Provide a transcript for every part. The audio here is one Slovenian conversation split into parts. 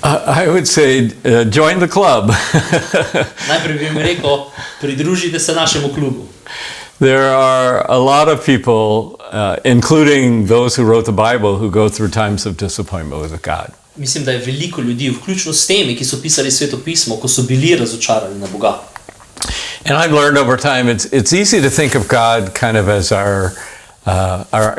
I would say join the club. Najprej bi jim rekel, pridružite se našemu klubu. There are a lot of people, including those who wrote the Bible, who go through times of disappointment with God. Mislim, da je veliko ljudi, vključno s temi, ki so pisali Sveto pismo, ko so bili razočarani na Boga. And I've learned over time, it's easy to think of God kind of as our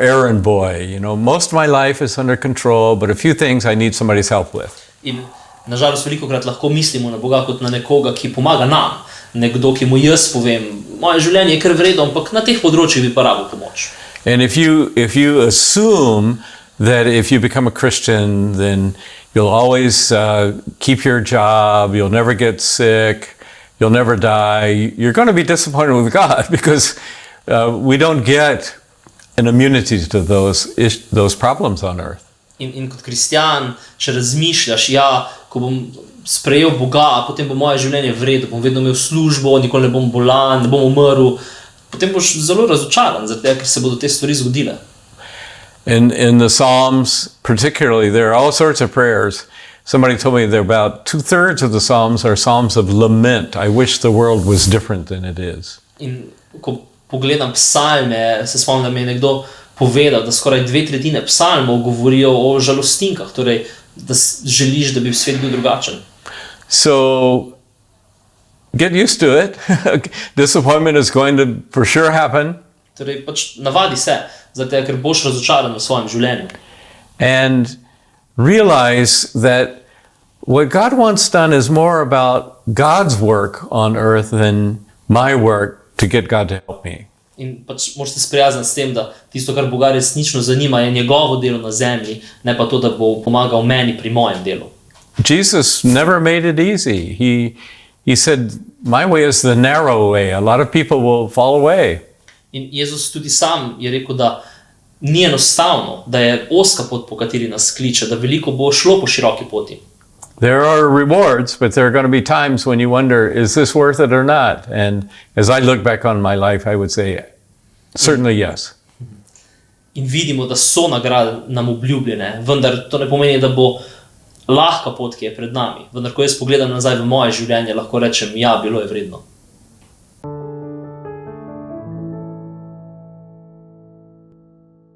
errand boy. You know, most of my life is under control, but a few things I need somebody's help with. In nažalost velikokrat lahko mislimo na Boga kot na nekoga, ki pomaga nam. Nekdo, ki mu jaz povem, moje življenje je kar v redu, ampak na teh področjih bi pa rabil pomoč. And if you assume that if you become a Christian, then you'll always keep your job, you'll never get sick, you'll never die, you're going to be disappointed with God because we don't get an immunity to those problems on earth. In kot kristjan, če razmišljaš, ja, ko bom sprejel Boga, potem bo moje življenje v redu, bom vedno imel službo, nikoli ne bom bolan, ne bom umrl, potem boš zelo razočaran, zato ker se bodo te stvari zgodile. In the Psalms, particularly, there are all sorts of prayers. Somebody told me that about 2/3 of the Psalms are Psalms of lament. I wish the world was different than it is. In ko pogledam psalme, se spomnim, da mi je nekdo povedal, da skoraj 2/3 psalmov govorijo o žalostinkah, torej, da želiš, da bi svet bil drugačen. So, get used to it. Disappointment is going to for sure happen. Torej, pač navadi se, zato ker boš razočaran v svojem življenju. And realize that what God wants done is more about God's work on earth than my work to get God to help me. In pač moraš se sprijazniti s tem, da tisto, kar Boga resnično zanima, je njegovo delo na zemlji, ne pa to, da bo pomagal meni pri mojem delu. Jesus never made it easy. He said, my way is the narrow way. A lot of people will fall away. In Jezus tudi sam je rekel, da ni enostavno, da je ozka pot, po kateri nas kliče, da veliko bo šlo po široki poti. There are rewards, but there are going to be times when you wonder, is this worth it or not? And as I look back on my life, I would say, certainly yes. In vidimo, da so nagrade nam obljubljene, vendar to ne pomeni, da bo lahka pot, ki je pred nami. Vendar, ko jaz pogledam nazaj v moje življenje, lahko rečem, ja, bilo je vredno.